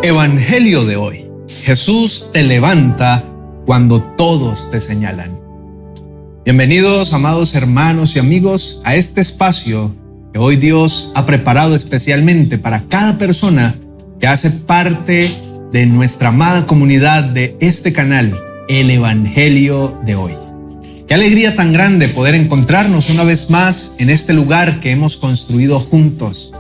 Evangelio de hoy. Jesús te levanta cuando todos te señalan. Bienvenidos, amados hermanos y amigos, a este espacio que hoy Dios ha preparado especialmente para cada persona que hace parte de nuestra amada comunidad de este canal, el Evangelio de hoy. Qué alegría tan grande poder encontrarnos una vez más en este lugar que hemos construido juntos.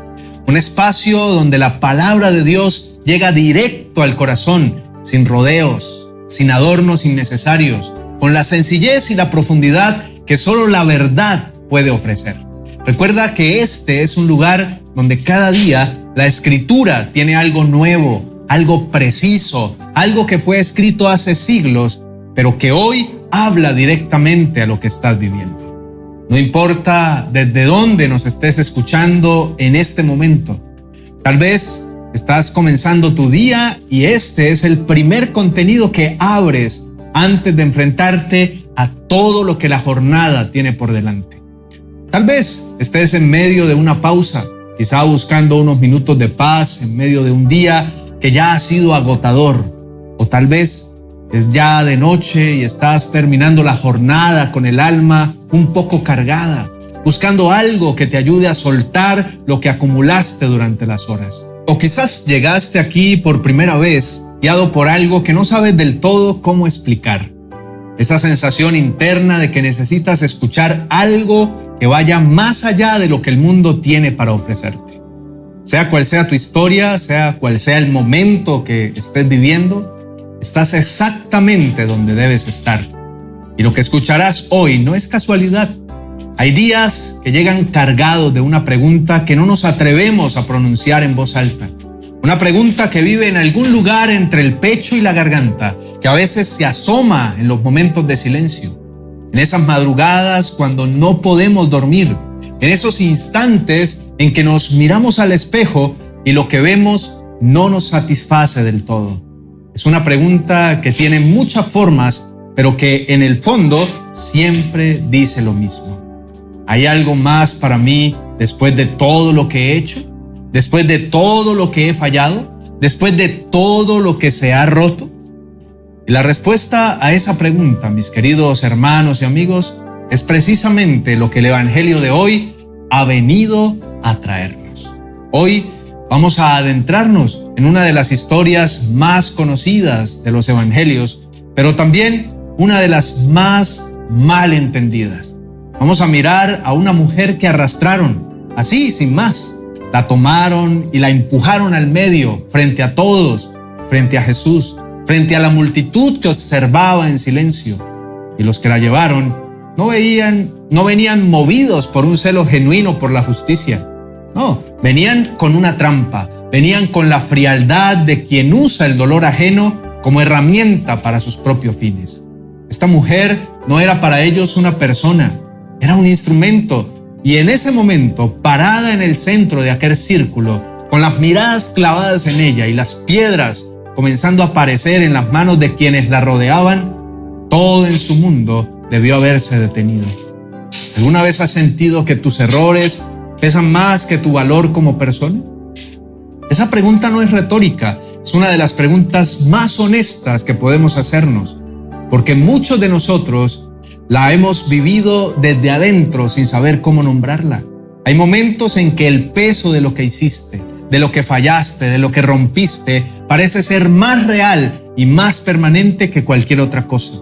Un espacio donde la palabra de Dios llega directo al corazón, sin rodeos, sin adornos innecesarios, con la sencillez y la profundidad que solo la verdad puede ofrecer. Recuerda que este es un lugar donde cada día la Escritura tiene algo nuevo, algo preciso, algo que fue escrito hace siglos, pero que hoy habla directamente a lo que estás viviendo. No importa desde dónde nos estés escuchando en este momento. Tal vez estás comenzando tu día y este es el primer contenido que abres antes de enfrentarte a todo lo que la jornada tiene por delante. Tal vez estés en medio de una pausa, quizá buscando unos minutos de paz en medio de un día que ya ha sido agotador. O tal vez es ya de noche y estás terminando la jornada con el alma un poco cargada, buscando algo que te ayude a soltar lo que acumulaste durante las horas. O quizás llegaste aquí por primera vez, guiado por algo que no sabes del todo cómo explicar. Esa sensación interna de que necesitas escuchar algo que vaya más allá de lo que el mundo tiene para ofrecerte. Sea cual sea tu historia, sea cual sea el momento que estés viviendo, estás exactamente donde debes estar. Y lo que escucharás hoy no es casualidad. Hay días que llegan cargados de una pregunta que no nos atrevemos a pronunciar en voz alta. Una pregunta que vive en algún lugar entre el pecho y la garganta, que a veces se asoma en los momentos de silencio. En esas madrugadas cuando no podemos dormir. En esos instantes en que nos miramos al espejo y lo que vemos no nos satisface del todo. Es una pregunta que tiene muchas formas, pero que en el fondo siempre dice lo mismo. ¿Hay algo más para mí después de todo lo que he hecho? ¿Después de todo lo que he fallado? ¿Después de todo lo que se ha roto? Y la respuesta a esa pregunta, mis queridos hermanos y amigos, es precisamente lo que el Evangelio de hoy ha venido a traernos. Hoy vamos a adentrarnos en una de las historias más conocidas de los Evangelios, pero también una de las más mal entendidas. Vamos a mirar a una mujer que arrastraron, así, sin más. La tomaron y la empujaron al medio, frente a todos, frente a Jesús, frente a la multitud que observaba en silencio. Y los que la llevaron no venían movidos por un celo genuino por la justicia. No, venían con una trampa, venían con la frialdad de quien usa el dolor ajeno como herramienta para sus propios fines. Esta mujer no era para ellos una persona, era un instrumento, y en ese momento, parada en el centro de aquel círculo, con las miradas clavadas en ella y las piedras comenzando a aparecer en las manos de quienes la rodeaban, todo en su mundo debió haberse detenido. ¿Alguna vez has sentido que tus errores pesan más que tu valor como persona? Esa pregunta no es retórica, es una de las preguntas más honestas que podemos hacernos, porque muchos de nosotros la hemos vivido desde adentro sin saber cómo nombrarla. Hay momentos en que el peso de lo que hiciste, de lo que fallaste, de lo que rompiste, parece ser más real y más permanente que cualquier otra cosa.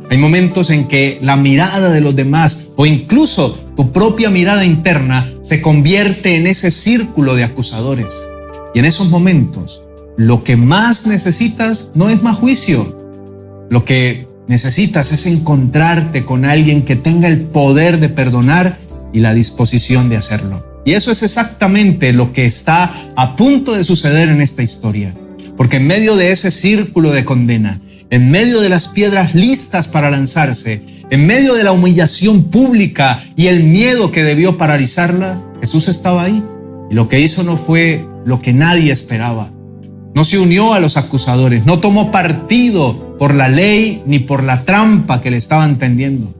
Hay momentos en que la mirada de los demás o incluso tu propia mirada interna se convierte en ese círculo de acusadores. Y en esos momentos, lo que más necesitas no es más juicio. Lo que necesitas es encontrarte con alguien que tenga el poder de perdonar y la disposición de hacerlo. Y eso es exactamente lo que está a punto de suceder en esta historia. Porque en medio de ese círculo de condena, en medio de las piedras listas para lanzarse, en medio de la humillación pública y el miedo que debió paralizarla, Jesús estaba ahí. Y lo que hizo no fue lo que nadie esperaba. No se unió a los acusadores, no tomó partido por la ley ni por la trampa que le estaban tendiendo.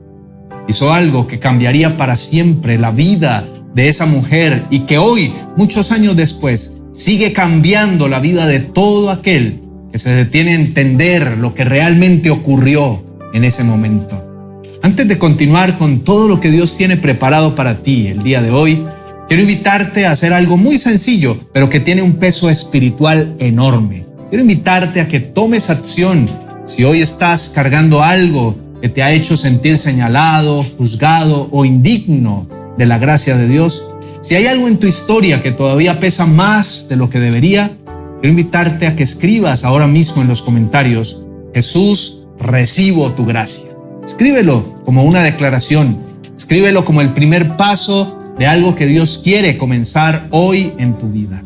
Hizo algo que cambiaría para siempre la vida de esa mujer y que hoy, muchos años después, sigue cambiando la vida de todo aquel que se detiene a entender lo que realmente ocurrió en ese momento. Antes de continuar con todo lo que Dios tiene preparado para ti el día de hoy, quiero invitarte a hacer algo muy sencillo, pero que tiene un peso espiritual enorme. Quiero invitarte a que tomes acción. Si hoy estás cargando algo que te ha hecho sentir señalado, juzgado o indigno de la gracia de Dios, si hay algo en tu historia que todavía pesa más de lo que debería, quiero invitarte a que escribas ahora mismo en los comentarios: Jesús, recibo tu gracia. Escríbelo como una declaración, escríbelo como el primer paso de algo que Dios quiere comenzar hoy en tu vida.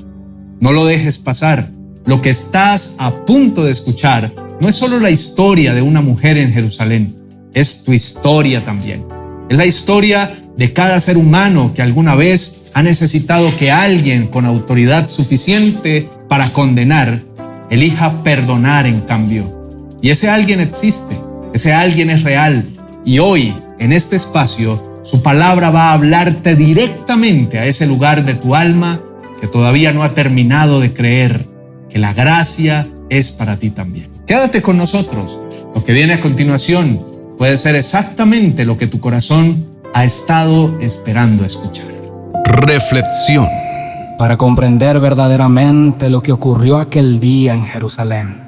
No lo dejes pasar. Lo que estás a punto de escuchar no es solo la historia de una mujer en Jerusalén, es tu historia también. Es la historia de cada ser humano que alguna vez ha necesitado que alguien con autoridad suficiente para condenar elija perdonar en cambio. Y ese alguien existe, ese alguien es real. Y hoy, en este espacio, su palabra va a hablarte directamente a ese lugar de tu alma que todavía no ha terminado de creer que la gracia es para ti también. Quédate con nosotros. Lo que viene a continuación puede ser exactamente lo que tu corazón ha estado esperando escuchar. Reflexión. Para comprender verdaderamente lo que ocurrió aquel día en Jerusalén,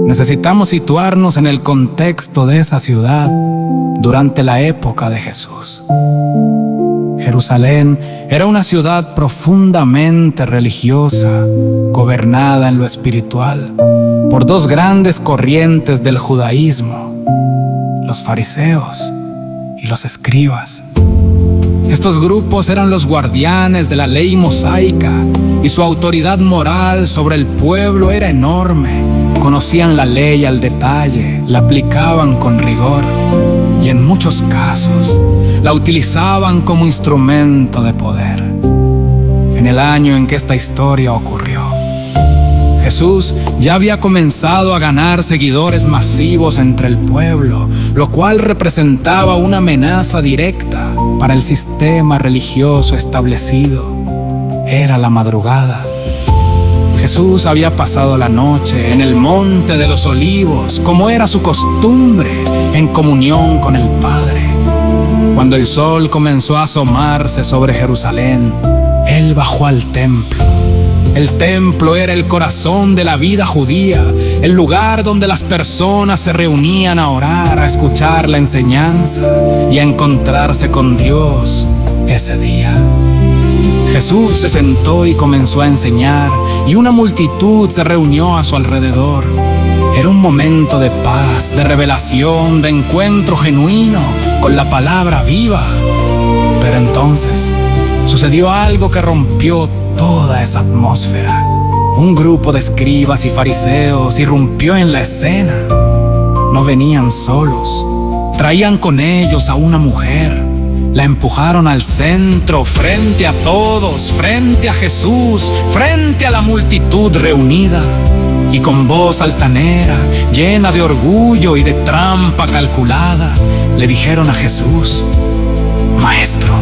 necesitamos situarnos en el contexto de esa ciudad durante la época de Jesús. Jerusalén era una ciudad profundamente religiosa, gobernada en lo espiritual por dos grandes corrientes del judaísmo: los fariseos y los escribas. Estos grupos eran los guardianes de la ley mosaica y su autoridad moral sobre el pueblo era enorme. Conocían la ley al detalle, la aplicaban con rigor y en muchos casos la utilizaban como instrumento de poder. En el año en que esta historia ocurrió, Jesús ya había comenzado a ganar seguidores masivos entre el pueblo, lo cual representaba una amenaza directa para el sistema religioso establecido. Era la madrugada. Jesús había pasado la noche en el Monte de los Olivos, como era su costumbre, en comunión con el Padre. Cuando el sol comenzó a asomarse sobre Jerusalén, Él bajó al templo. El templo era el corazón de la vida judía, el lugar donde las personas se reunían a orar, a escuchar la enseñanza y a encontrarse con Dios ese día. Jesús se sentó y comenzó a enseñar, y una multitud se reunió a su alrededor. Era un momento de paz, de revelación, de encuentro genuino con la palabra viva. Pero entonces sucedió algo que rompió toda esa atmósfera. Un grupo de escribas y fariseos irrumpió en la escena. No venían solos, traían con ellos a una mujer. La empujaron al centro, frente a todos, frente a Jesús, frente a la multitud reunida. Y con voz altanera, llena de orgullo y de trampa calculada, le dijeron a Jesús: Maestro,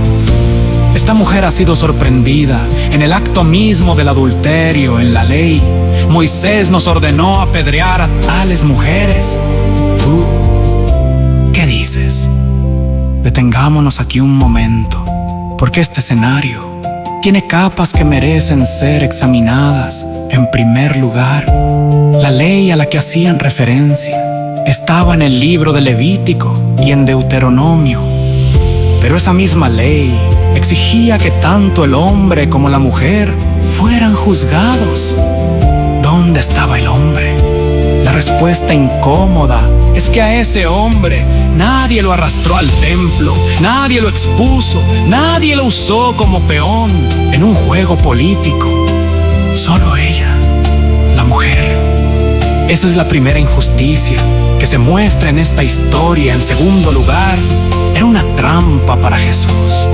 esta mujer ha sido sorprendida en el acto mismo del adulterio en la ley. Moisés nos ordenó apedrear a tales mujeres. ¿Tú qué dices? Detengámonos aquí un momento, porque este escenario tiene capas que merecen ser examinadas. En primer lugar, la ley a la que hacían referencia estaba en el libro de Levítico y en Deuteronomio. Pero esa misma ley exigía que tanto el hombre como la mujer fueran juzgados. ¿Dónde estaba el hombre? La respuesta incómoda es que a ese hombre nadie lo arrastró al templo, nadie lo expuso, nadie lo usó como peón en un juego político. Solo ella, la mujer. Esa es la primera injusticia que se muestra en esta historia. En segundo lugar, era una trampa para Jesús.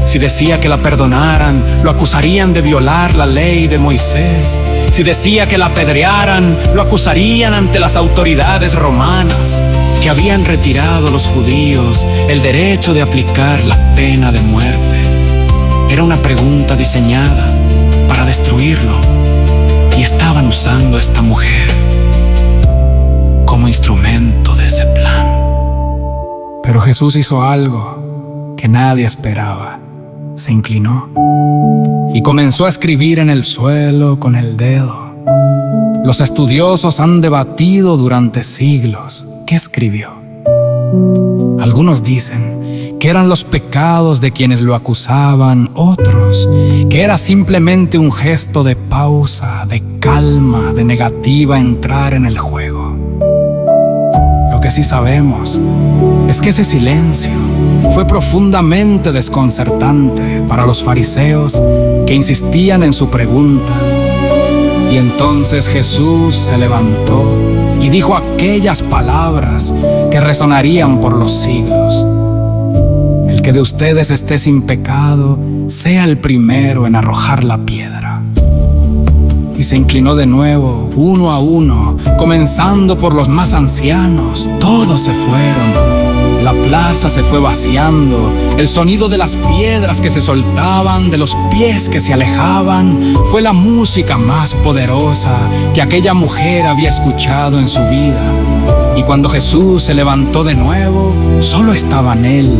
Si decía que la perdonaran, lo acusarían de violar la ley de Moisés. Si decía que la apedrearan, lo acusarían ante las autoridades romanas, que habían retirado a los judíos el derecho de aplicar la pena de muerte. Era una pregunta diseñada para destruirlo, y estaban usando a esta mujer como instrumento de ese plan. Pero Jesús hizo algo que nadie esperaba. Se inclinó y comenzó a escribir en el suelo con el dedo. Los estudiosos han debatido durante siglos qué escribió. Algunos dicen que eran los pecados de quienes lo acusaban, otros que era simplemente un gesto de pausa, de calma, de negativa a entrar en el juego. Lo que sí sabemos es que ese silencio fue profundamente desconcertante para los fariseos que insistían en su pregunta. Y entonces Jesús se levantó y dijo aquellas palabras que resonarían por los siglos: el que de ustedes esté sin pecado, sea el primero en arrojar la piedra. Y se inclinó de nuevo, uno a uno, comenzando por los más ancianos. Todos se fueron. La plaza se fue vaciando. El sonido de las piedras que se soltaban, de los pies que se alejaban, fue la música más poderosa que aquella mujer había escuchado en su vida. Y cuando Jesús se levantó de nuevo, solo estaban él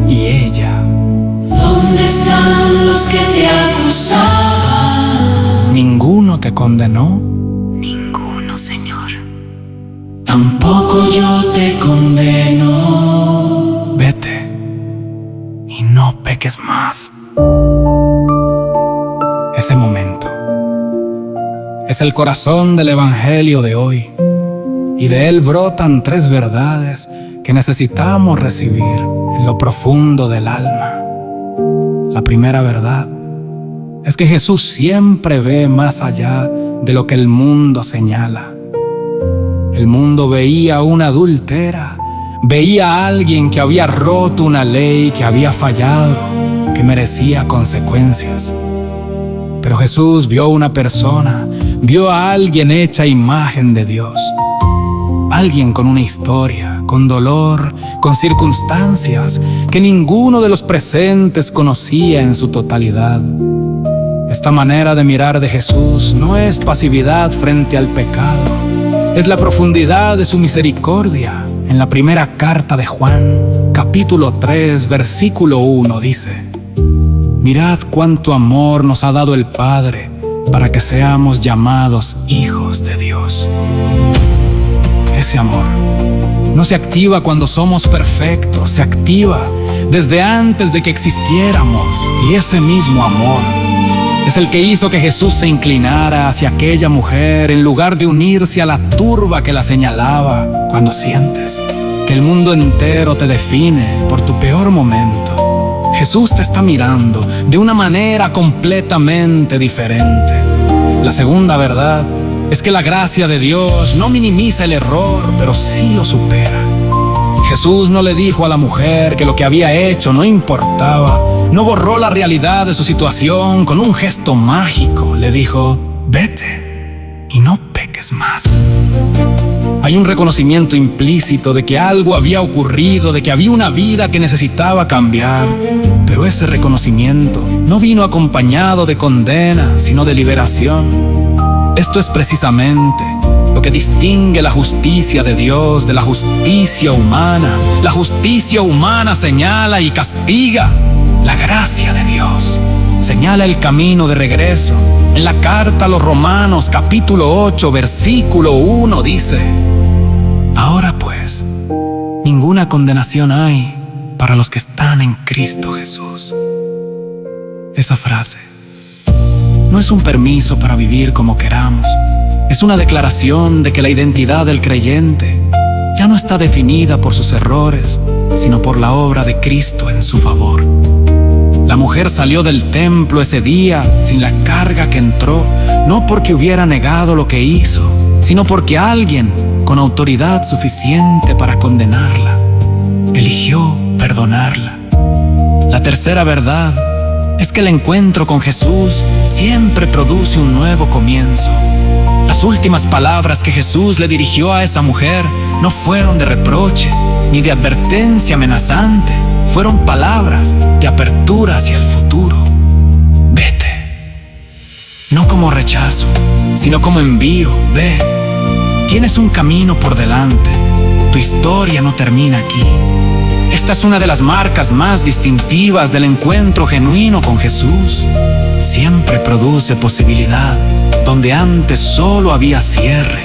y ella. ¿Dónde están los que te acusaban? ¿Ninguno te condenó? Ninguno, Señor. Tampoco yo te condeno. Vete y no peques más. Ese momento es el corazón del Evangelio de hoy, y de él brotan tres verdades que necesitamos recibir en lo profundo del alma. La primera verdad es que Jesús siempre ve más allá de lo que el mundo señala. El mundo veía a una adúltera, veía a alguien que había roto una ley, que había fallado, que merecía consecuencias. Pero Jesús vio a una persona, vio a alguien hecha imagen de Dios. Alguien con una historia, con dolor, con circunstancias que ninguno de los presentes conocía en su totalidad. Esta manera de mirar de Jesús no es pasividad frente al pecado, es la profundidad de su misericordia. En la primera carta de Juan, capítulo 3, versículo 1, dice: mirad cuánto amor nos ha dado el Padre para que seamos llamados hijos de Dios. Ese amor no se activa cuando somos perfectos, se activa desde antes de que existiéramos. Y ese mismo amor es el que hizo que Jesús se inclinara hacia aquella mujer en lugar de unirse a la turba que la señalaba. Cuando sientes que el mundo entero te define por tu peor momento, Jesús te está mirando de una manera completamente diferente. La segunda verdad es que la gracia de Dios no minimiza el error, pero sí lo supera. Jesús no le dijo a la mujer que lo que había hecho no importaba. No borró la realidad de su situación con un gesto mágico. Le dijo: vete y no peques más. Hay un reconocimiento implícito de que algo había ocurrido, de que había una vida que necesitaba cambiar. Pero ese reconocimiento no vino acompañado de condena, sino de liberación. Esto es precisamente lo que distingue la justicia de Dios de la justicia humana. La justicia humana señala y castiga. La gracia de Dios señala el camino de regreso. En la carta a los Romanos, capítulo 8, versículo 1, dice: ahora pues, ninguna condenación hay para los que están en Cristo Jesús. Esa frase no es un permiso para vivir como queramos. Es una declaración de que la identidad del creyente ya no está definida por sus errores, sino por la obra de Cristo en su favor. La mujer salió del templo ese día sin la carga que entró, no porque hubiera negado lo que hizo, sino porque alguien con autoridad suficiente para condenarla eligió perdonarla. La tercera verdad es que el encuentro con Jesús siempre produce un nuevo comienzo. Las últimas palabras que Jesús le dirigió a esa mujer no fueron de reproche ni de advertencia amenazante. Fueron palabras de apertura hacia el futuro. Vete no como rechazo, sino como envío. Ve, tienes un camino por delante. Tu historia no termina aquí. Esta es una de las marcas más distintivas del encuentro genuino con Jesús. Siempre produce posibilidad donde antes solo había cierre.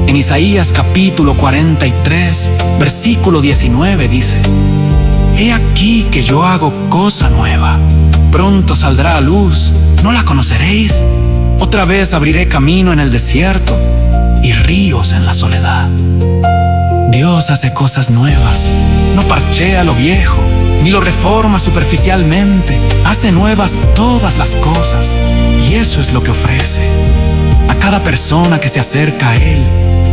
En Isaías capítulo 43, versículo 19 dice: He aquí que yo hago cosa nueva. Pronto saldrá a luz, ¿no la conoceréis? Otra vez abriré camino en el desierto y ríos en la soledad. Dios hace cosas nuevas, no parchea lo viejo, ni lo reforma superficialmente. Hace nuevas todas las cosas, y eso es lo que ofrece a cada persona que se acerca a Él,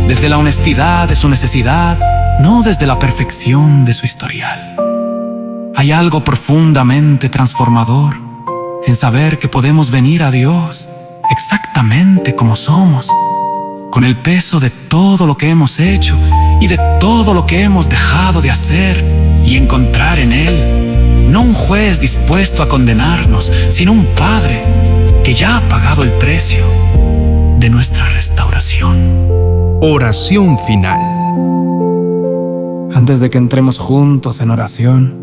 desde la honestidad de su necesidad, no desde la perfección de su historial. Hay algo profundamente transformador en saber que podemos venir a Dios exactamente como somos, con el peso de todo lo que hemos hecho y de todo lo que hemos dejado de hacer, y encontrar en Él no un juez dispuesto a condenarnos, sino un Padre que ya ha pagado el precio de nuestra restauración. Oración final. Antes de que entremos juntos en oración,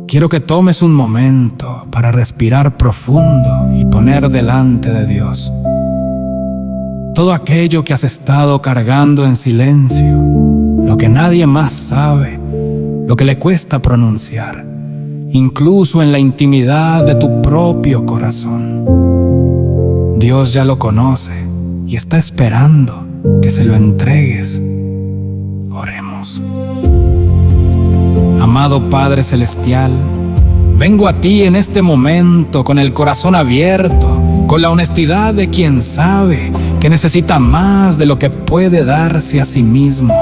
quiero que tomes un momento para respirar profundo y poner delante de Dios todo aquello que has estado cargando en silencio, lo que nadie más sabe, lo que le cuesta pronunciar, incluso en la intimidad de tu propio corazón. Dios ya lo conoce y está esperando que se lo entregues. Oremos. Amado Padre Celestial, vengo a ti en este momento con el corazón abierto, con la honestidad de quien sabe que necesita más de lo que puede darse a sí mismo.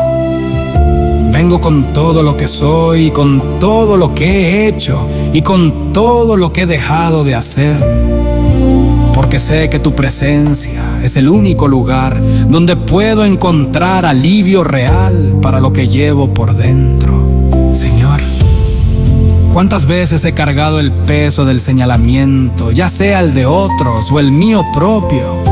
Vengo con todo lo que soy, con todo lo que he hecho y con todo lo que he dejado de hacer, porque sé que tu presencia es el único lugar donde puedo encontrar alivio real para lo que llevo por dentro. Señor, ¿cuántas veces he cargado el peso del señalamiento, ya sea el de otros o el mío propio?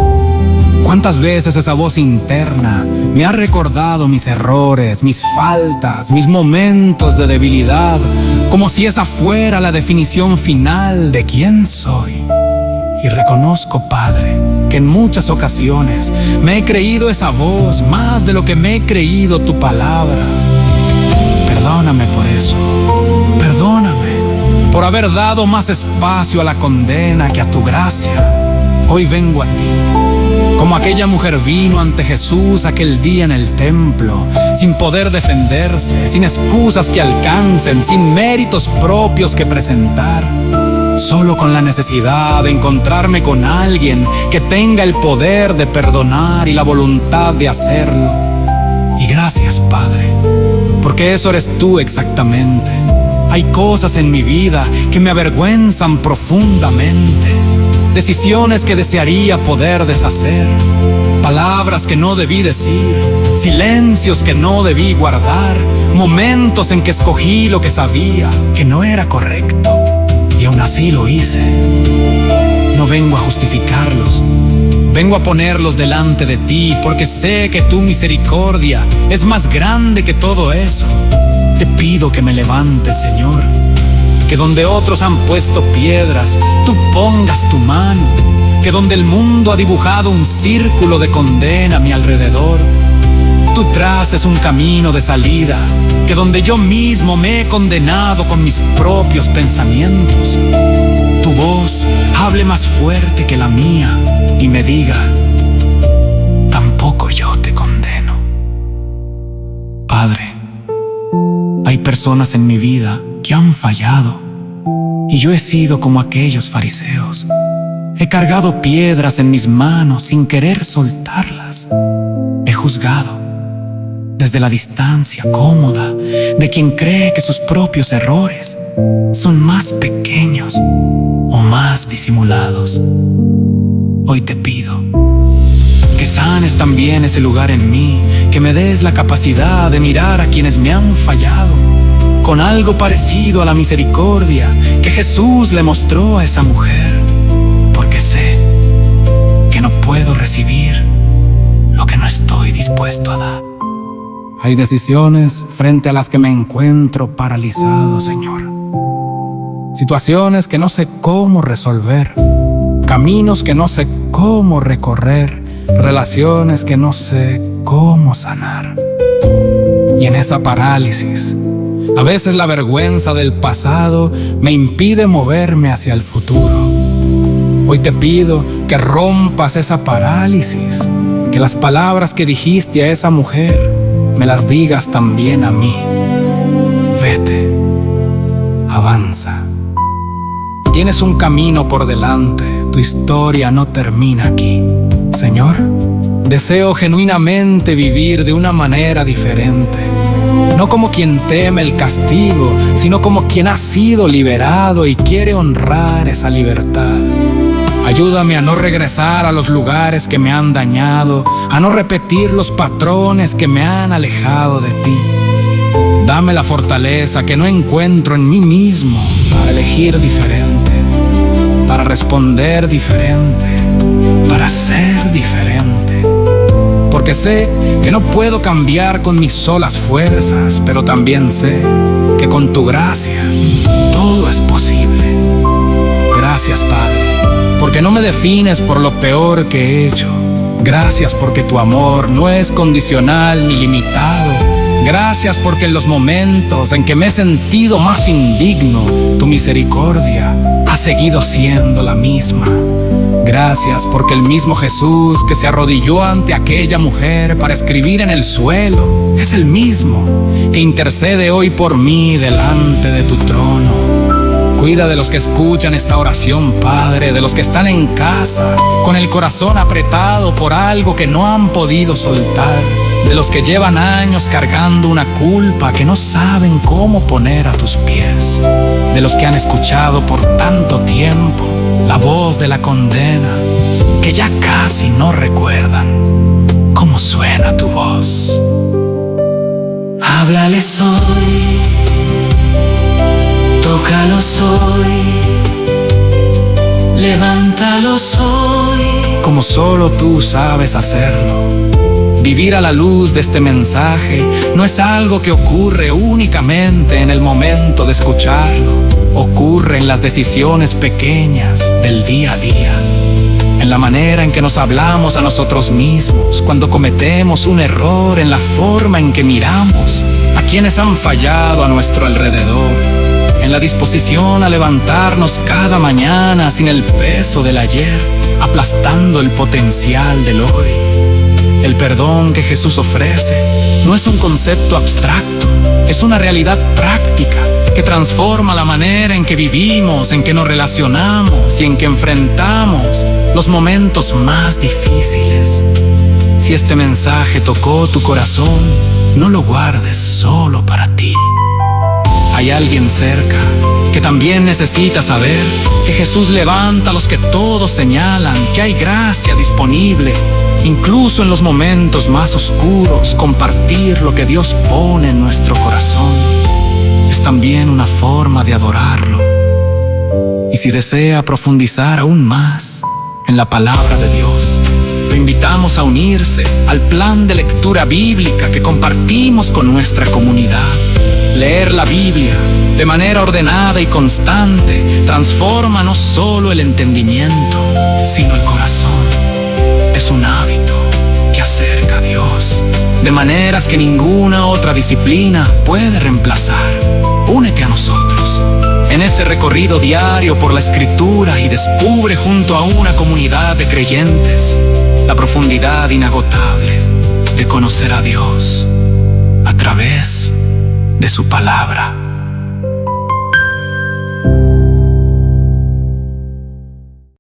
¿Cuántas veces esa voz interna me ha recordado mis errores, mis faltas, mis momentos de debilidad, como si esa fuera la definición final de quién soy? Y reconozco, Padre, que en muchas ocasiones me he creído esa voz más de lo que me he creído tu palabra. Perdóname por eso. Perdóname por haber dado más espacio a la condena que a tu gracia. Hoy vengo a ti, como aquella mujer vino ante Jesús aquel día en el templo, sin poder defenderse, sin excusas que alcancen, sin méritos propios que presentar, solo con la necesidad de encontrarme con alguien que tenga el poder de perdonar y la voluntad de hacerlo. Y gracias, Padre, porque eso eres tú exactamente. Hay cosas en mi vida que me avergüenzan profundamente, decisiones que desearía poder deshacer, palabras que no debí decir, silencios que no debí guardar, momentos en que escogí lo que sabía que no era correcto y aún así lo hice. No vengo a justificarlos, vengo a ponerlos delante de ti, porque sé que tu misericordia es más grande que todo eso. Te pido que me levantes, Señor, que donde otros han puesto piedras, tú pongas tu mano, que donde el mundo ha dibujado un círculo de condena a mi alrededor, tú traces un camino de salida, que donde yo mismo me he condenado con mis propios pensamientos, tu voz hable más fuerte que la mía y me diga: tampoco yo te condeno. Padre, hay personas en mi vida que han fallado, y yo he sido como aquellos fariseos. He cargado piedras en mis manos sin querer soltarlas. He juzgado desde la distancia cómoda de quien cree que sus propios errores son más pequeños o más disimulados. Hoy te pido que sanes también ese lugar en mí, que me des la capacidad de mirar a quienes me han fallado con algo parecido a la misericordia que Jesús le mostró a esa mujer, porque sé puedo recibir lo que no estoy dispuesto a dar. Hay decisiones frente a las que me encuentro paralizado, Señor. Situaciones que no sé cómo resolver, caminos que no sé cómo recorrer, relaciones que no sé cómo sanar. Y en esa parálisis, a veces la vergüenza del pasado me impide moverme hacia el futuro. Hoy te pido que rompas esa parálisis, que las palabras que dijiste a esa mujer me las digas también a mí. Vete, avanza. Tienes un camino por delante, tu historia no termina aquí. Señor, deseo genuinamente vivir de una manera diferente. No como quien teme el castigo, sino como quien ha sido liberado y quiere honrar esa libertad. Ayúdame a no regresar a los lugares que me han dañado, a no repetir los patrones que me han alejado de ti. Dame la fortaleza que no encuentro en mí mismo para elegir diferente, para responder diferente, para ser diferente. Porque sé que no puedo cambiar con mis solas fuerzas, pero también sé que con tu gracia todo es posible. Gracias, Padre, porque no me defines por lo peor que he hecho. Gracias porque tu amor no es condicional ni limitado. Gracias porque en los momentos en que me he sentido más indigno, tu misericordia ha seguido siendo la misma. Gracias porque el mismo Jesús que se arrodilló ante aquella mujer para escribir en el suelo es el mismo que intercede hoy por mí delante de tu trono. Cuida de los que escuchan esta oración, Padre, de los que están en casa con el corazón apretado por algo que no han podido soltar, de los que llevan años cargando una culpa que no saben cómo poner a tus pies, de los que han escuchado por tanto tiempo la voz de la condena, que ya casi no recuerdan cómo suena tu voz. Háblales hoy, tócalos hoy, levántalos hoy, como solo tú sabes hacerlo. Vivir a la luz de este mensaje no es algo que ocurre únicamente en el momento de escucharlo. Ocurre en las decisiones pequeñas del día a día, en la manera en que nos hablamos a nosotros mismos, cuando cometemos un error, en la forma en que miramos a quienes han fallado a nuestro alrededor, en la disposición a levantarnos cada mañana sin el peso del ayer, aplastando el potencial del hoy. El perdón que Jesús ofrece no es un concepto abstracto, es una realidad práctica que transforma la manera en que vivimos, en que nos relacionamos y en que enfrentamos los momentos más difíciles. Si este mensaje tocó tu corazón, no lo guardes solo para ti. Hay alguien cerca que también necesita saber que Jesús levanta a los que todos señalan, que hay gracia disponible. Incluso en los momentos más oscuros, compartir lo que Dios pone en nuestro corazón es también una forma de adorarlo. Y si desea profundizar aún más en la palabra de Dios, lo invitamos a unirse al plan de lectura bíblica que compartimos con nuestra comunidad. Leer la Biblia de manera ordenada y constante transforma no solo el entendimiento, sino el corazón. Es un hábito que acerca a Dios de maneras que ninguna otra disciplina puede reemplazar. Únete a nosotros en ese recorrido diario por la Escritura y descubre junto a una comunidad de creyentes la profundidad inagotable de conocer a Dios a través de su palabra.